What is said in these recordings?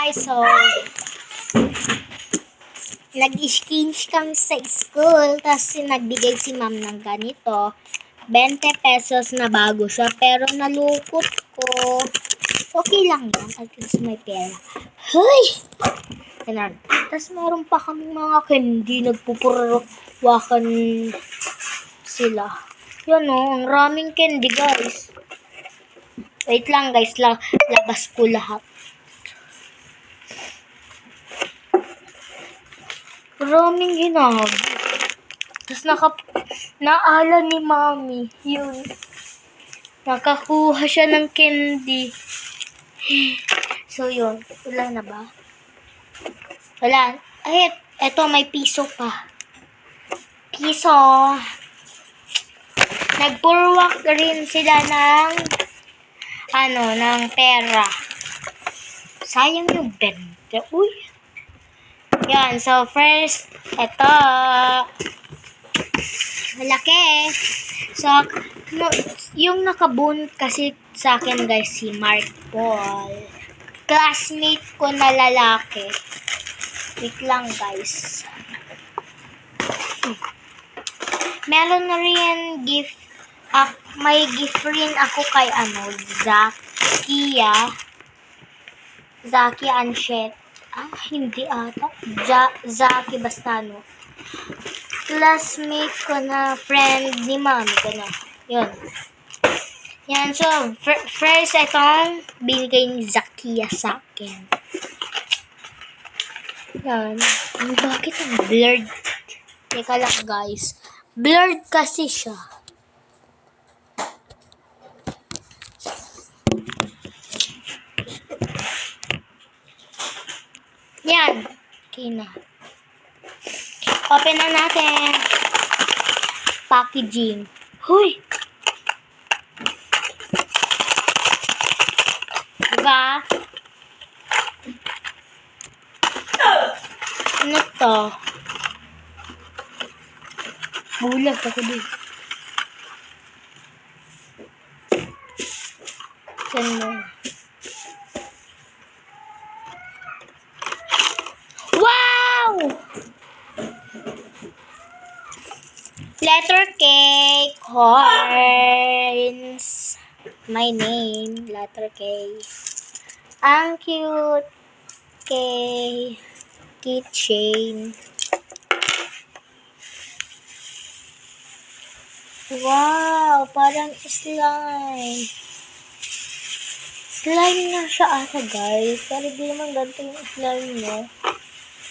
guys, so nag-exchange kami sa school, tapos nagbigay si ma'am ng ganito, 20 pesos na bago siya, pero nalukot ko. Okay lang yan, at least may pera. Hoy! Ganun. Tapos meron pa kaming mga candy, nagpupurwakan sila. Yan o, ang raming candy guys. Wait lang guys, labas ko lahat. Maraming ginagawa. Tapos naala ni mami. Yun. Nakakuha siya ng candy. So yun. Wala na ba? Wala. Ay, eto may piso pa. Piso. Nagpurwak rin sila ng ng pera. Sayang yung 20. Uy. Yan, so first, ito, malaki. So, yung nakabunot kasi sa akin guys, si Mark Paul. Classmate ko na lalaki. Wait lang guys. Meron na rin gift, may gift rin ako kay Zaki Anshet. Hindi ata. Zaki basta classmate ko na friend ni mami ko na. Yun. Yan. So, first itong binigay ni Zakia sa akin. Yan. Bakit ang blurred? Teka lang guys. Blurred kasi siya. Yan. Okay na. Open na natin. Packaging. Huy! Diba? Ano to? Bulag ako din. Ganda. Wow! Letter K, coins. My name, letter K. Ang cute. K. Keychain. Wow, parang slime. Slime na siya ata guys. Pero di naman ganito yung slime mo.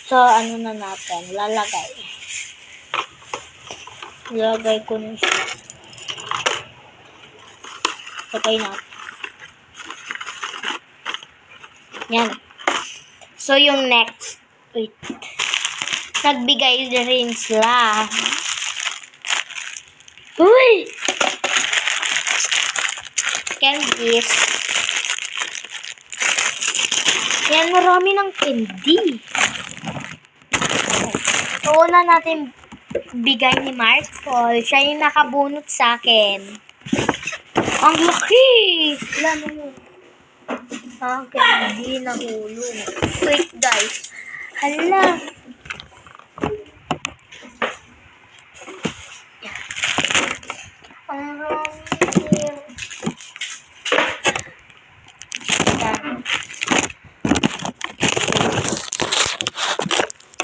So, ano na natin? Lalagay ko na siya. Patay natin. Yan. So, yung next. Wait. Nagbigay rin sila. Uy! Candies. Yan, marami ng candy. So, una natin bigay ni Mark Paul. Siya yung nakabunot sa akin. Ang laki! Wala mo yun. Candy na hulog. Wait, guys. Hala. Ang rami.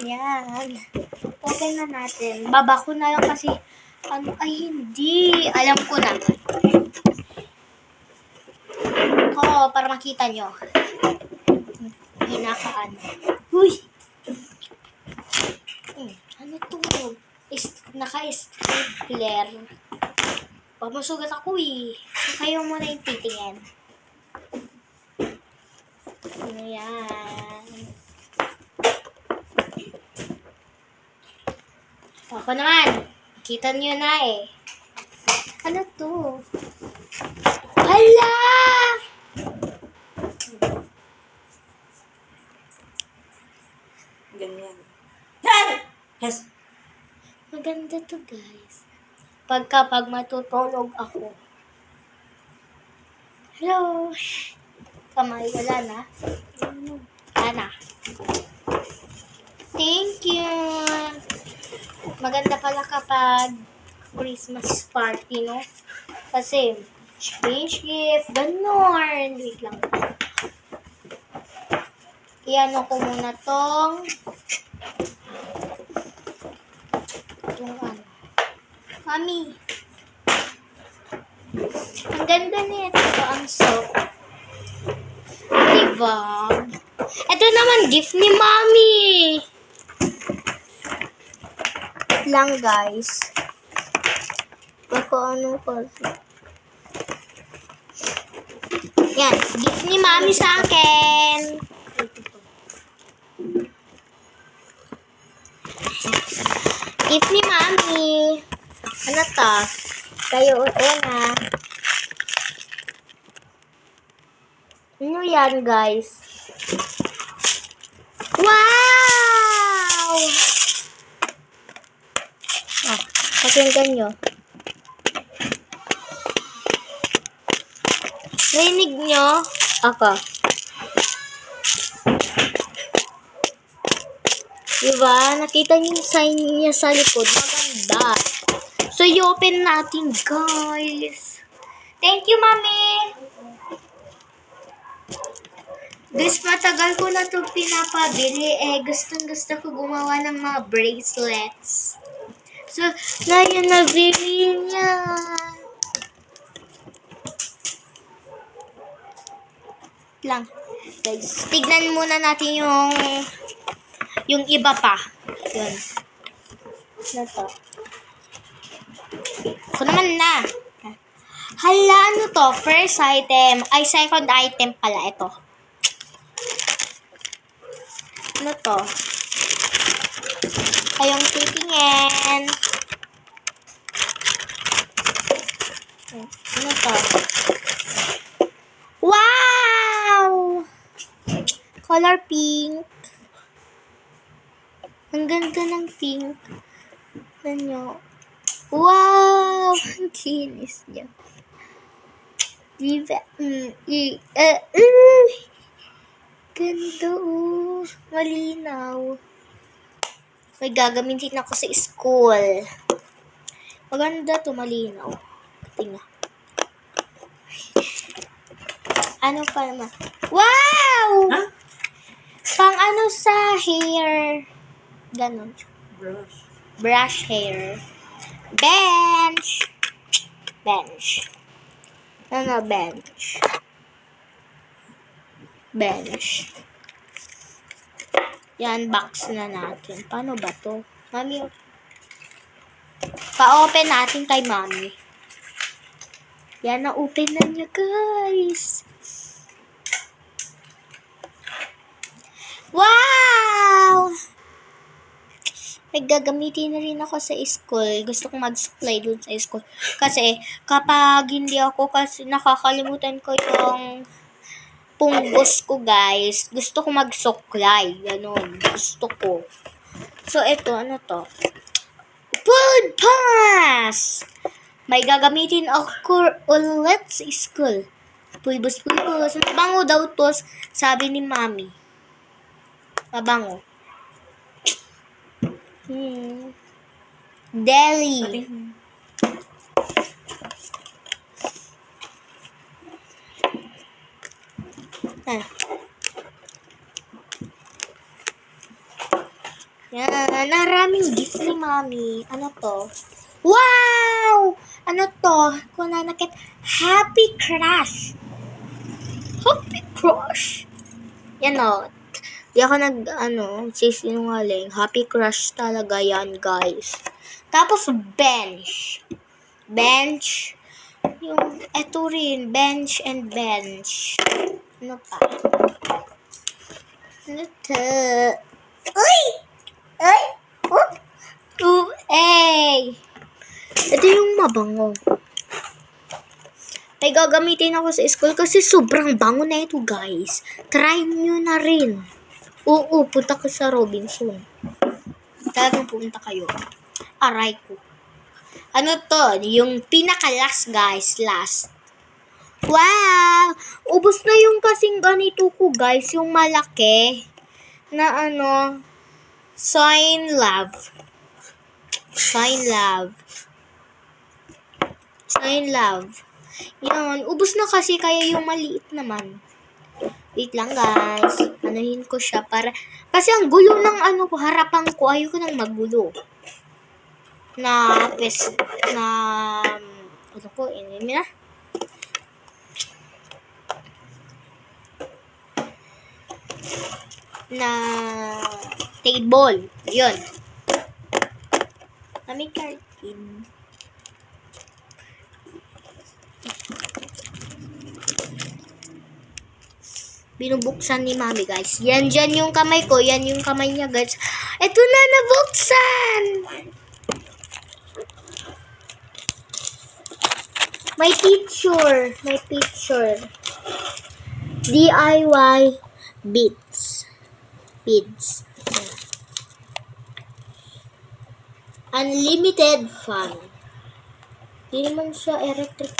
Yan. Okay na natin. Baba ko na lang kasi ay hindi. Alam ko na. Para makita nyo. Uy! Ano to? Naka-stapler. Pamasugat ako eh. So, kayo muna yung titingin. Ano yan? Ako naman. Kita nyo na eh. Ano to? Hala! Ganyan. Yes. Maganda to guys. Pag matutulog ako. Hello! Kamay, wala na. Wala na. Maganda pala kapag Christmas party, no? Kasi, exchange gift, ganon. Wait lang. Iyan ko muna tong ano. Mami, ang ganda nito. Ang soft. Diba? Ito naman, gift ni Mami. Lang, guys. Ako ano kasi. Yan, gift ni Mami sa akin. Gift ni Mami. Ano to? Kayo na. Ano yan, guys? Wow! Ah, pakinggan nyo. Rinig nyo? Ako. Diba? Nakita niyo yung sign niya sa likod. Maganda. So, i-open natin, guys. Thank you, Mami! Guys, matagal ko na ito pinapabili. Gustong-gusto ko gumawa ng mga bracelets. So, ngayon nabili niya. Lang. Guys, tignan muna natin yung iba pa. Yun. Ano to? Ako naman na. Hala, ano to? First item. Ay, second item pala ito. Ano to? Ayong titingin. Ano to? Wow! Color pink. Ang ganda ng pink. Ano? Wow! Ang kinis niya. Diba? Ganda oh. Malinaw. May gagamitin ako sa school. Maganda to, malinaw. Tingnan. Ano pa naman? Wow! Huh? Pang ano sa hair. Ganon. Brush. Brush hair. Bench. Bench. Ano, bench. Bench. Yan, box na natin. Paano ba to? Mami, pa-open natin kay Mami. Yan, na-open na niya, guys. Wow! May gagamitin na rin ako sa school. Gusto kong mag-supply doon sa school. Kasi, kapag hindi ako kasi nakakalimutan ko yung punggos ko, guys. Gusto ko mag-supply. Ganon. Gusto ko. So, ito, ano to? Food pass! May gagamitin ako ulit sa school. Pulbos. Mabango daw to, sabi ni Mami. Mabango. Deli. Yan, naraming gift ni Mami. Ano to? Wow! Ano to? Kung nanakit, Happy Crush. Happy Crush. Yan o. Di ako sisinungaling. Happy Crush talaga yan, guys. Tapos, bench. Bench. Yung, eto rin. Bench and bench. Ano pa? Ano to? Uy! Ay! Ito yung mabango. May gagamitin ako sa school kasi sobrang bango na ito, guys. Try nyo na rin. Oo, punta ka sa Robinson. Talagang pumunta kayo. Aray ko. Ano to? Yung pinaka-last, guys. Last. Wow! Ubus na yung kasing ganito ko, guys. Yung malaki. Na sign love. Sign love. Sign love. Yan, ubos na kasi kaya yung maliit naman. Wait lang guys. Anuhin ko siya para... Kasi ang gulo ng ano ko, harapan ko. Ayoko nang magulo. Na... Ano ko, na... Na... Table. Yun. May curtain. Binubuksan ni Mami, guys. Yan dyan yung kamay ko. Yan yung kamay niya, guys. Ito na, nabuksan! May picture. May picture. DIY beads. Beads. Unlimited fun. Hindi naman siya electric.